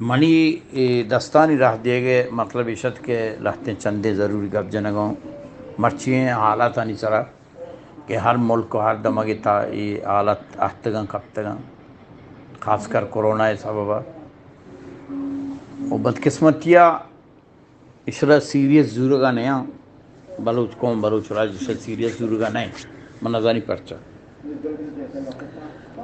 منی دستانی راہ دے گے مطلب عشت کے لہتے چندے ضروری گپ جنگوں مرچیں حالات آنی چرا کہ ہر ملک کو ہر دماغی تا یہ حالت احتگاں کبتگاں خاص کر کورونا سببا و بدقسمتیا اشرا سیریس زورگا نیا بلوچ قوم بلوچ راج اشرا سیریس زورگا نہیں منظانی پرچا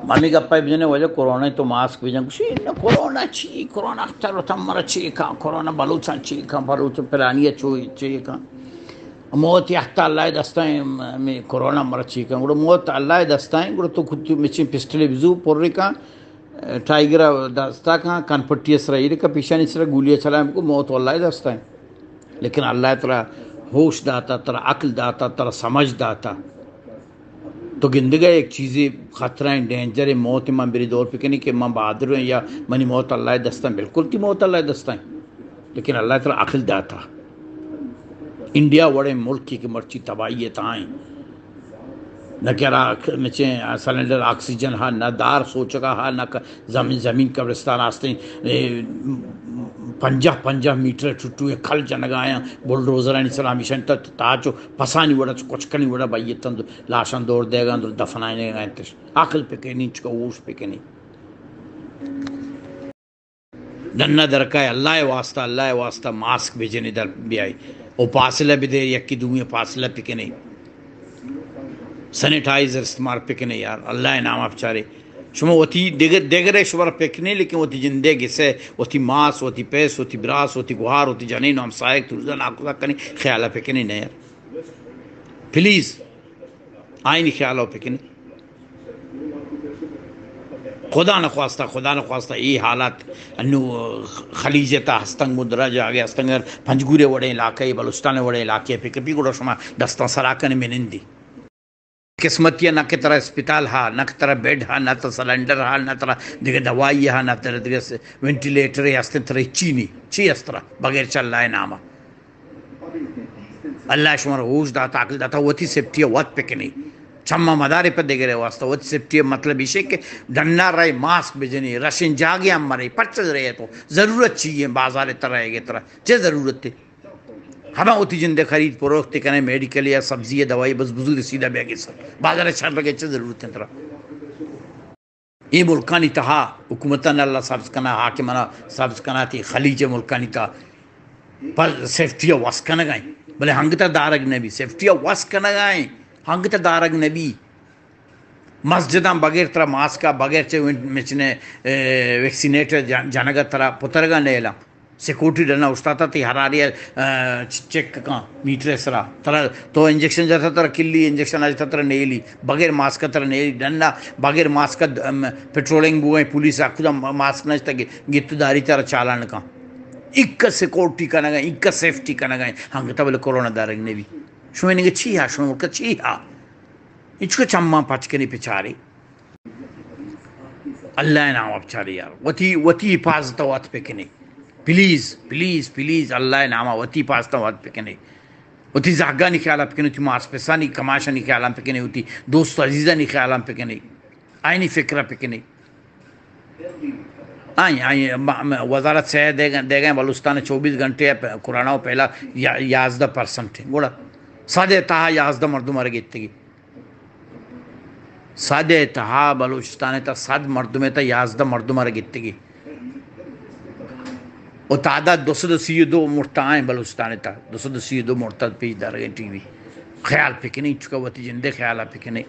مامی گپائی بجنے وجہ کورونا تو ماسک بجنے کچھ کورونا چی کورونا اختر و تمرا چی کھا کورونا بلوچان چی کھا بلوچ پلانیہ چی کھا موت یحتا اللہ دستائیں میں کورونا مرا چی کھا گوڑا موت اللہ دستائیں گوڑا تو کچھ مچیں پسٹلے بزو پر رکھا ٹائگرہ دستا کھا کان پٹی اسرا یہ رکھا پیشانی اسرا گولیاں چلائیں کو موت اللہ دستائیں لیکن اللہ ترہ ہوش داتا ترہ عقل داتا ترہ سمجھ داتا تو گندگا ایک چیزی خطرہ ہیں ڈینجر ہے موت ماں میری دور پہ کنی کہ ماں بہادر ہیں یا منی موت اللہ دستائیں بالکل تی موت اللہ دستائیں لیکن اللہ تعالیٰ عقل داتا انڈیا وڑے ملک کی مرچی تباہیت آئیں نہ کہہ مچیں سلنڈر آکسیجن ہاں نہ دار سوچگا ہاں نہ زمین قبرستان آستے پنجہ میٹر چھٹو یہ کھل جنگایا بلڈوزرانی سلامی شنطہ تاچو پسانی وڑا کچکنی وڑا بائیتن لاشان دور دے گا دفنائنے گا انتش عقل پہ کنی چکا اوش پہ کنی ننہ درکائے اللہ واسطہ ماسک بھیجنے در بیائی او پاسلہ بھی دے یکی دومی پاسلہ پہ کنی سینیٹائزر استعمال پہ کنی یار اللہ نام آپ چارے شما وتی دیگرے شمار پکنے لیکن وتی جندے گسے وتی ماس وتی پیس وتی براس وتی گوہار وتی جنین ہم سائق ترزن آکوزا کنی خیالہ پکنے نہیں یار پلیز آئینی خیالہ پکنے خدا نخواستہ یہ حالات انو خلیجتا ہستنگ مدرج آگے ہستنگر پنجگورے وڑے علاقے بلوچستان وڑے علاقے پہ کبھی گوڑا شما دستان سراکن میں نندی قسمتیہ نہ کہ طرح اسپیٹال ہاں نہ کہ طرح بیڈ ہاں نہ طرح سلنڈر ہاں نہ طرح دیکھے دوائی ہاں نہ طرح دیکھے وینٹیلیٹر ہے اس طرح چی اس طرح بغیر چل رہا ہے نامہ اللہ شمار ہوش داتا عقل داتا وہتی سیپٹیہ وقت پہ کنی چمہ مدارے پر دیکھ رہے واسطہ وہتی سیپٹیہ مطلب اسے کہ ڈننا رہے ماسک بجنی رشن جاگے ہم مرے پچھل رہے تو ضرورت چاہیے بازار طرح ہے طرح چے ضرورت تھی ہمیں ہوتی جندے خرید پروختے کنے میڈیکل یا سبزی یا دوائی بس بزرگ سیدھا بے گی سر بازار چھڑ لگے چھے ضرورت ہے طرح یہ ملکانی تہا حکومتاً اللہ سبز کنا حاکمانا سبز کنا تھی خلیج ملکانی تا پر سیفٹیہ واس کنا گائیں بلے ہنگتا دارگ نبی سیفٹیہ واس کنا گائیں ہنگتا دارگ نبی مسجداں بغیر طرح ماسکا بغیر چھے مچنے ویکسینیٹر جانگا طرح پترگا نیلا سیکورٹی ڈلنا استاتا تھی ہراریہ چیک کان میٹر سرا طرح تو انجیکشن جاتا طرح کلی انجیکشن آجتا طرح نیلی بغیر ماسکا طرح نیلی ڈننا بغیر ماسکا پیٹرولنگ بوئیں پولیس آکھو دا ماسک نجتا گیتو داری طرح چالان کان ایک سیکورٹی کا نگائیں ایک سیفٹی کا نگائیں ہنگتا بلے کورونا دارگ نبی شوئے نگے چی ہا شوئے ملکہ چی ہا اچھو چمہ پچکنی پچھارے اللہ نام آپ چارے یار وطی حفاظتا وات پہ کنے پلیز اللہ نامہ وطی پاستا وات پکنے وطی زہگا نہیں خیالہ پکنے وطی ماس پیسا نہیں کماشا نہیں خیالہ پکنے وطی دوست عزیزہ نہیں خیالہ پکنے آئینی فکرہ پکنے وزارت صحت دے گئے بلوچستان 24 گھنٹے کوروناو پہلا 11% ہے گوڑا سادے تہا 11 مردم مر گئے تھی سادے تہا بلوچستان تا 7 مردم تا 11 مردم مر گئے تھی اور تعداد 232 مرتعائیں بلوچستان تا 232 مرتد پیش دار گئے ٹی وی خیال پکنے چکا وطی جندے خیالہ پکنے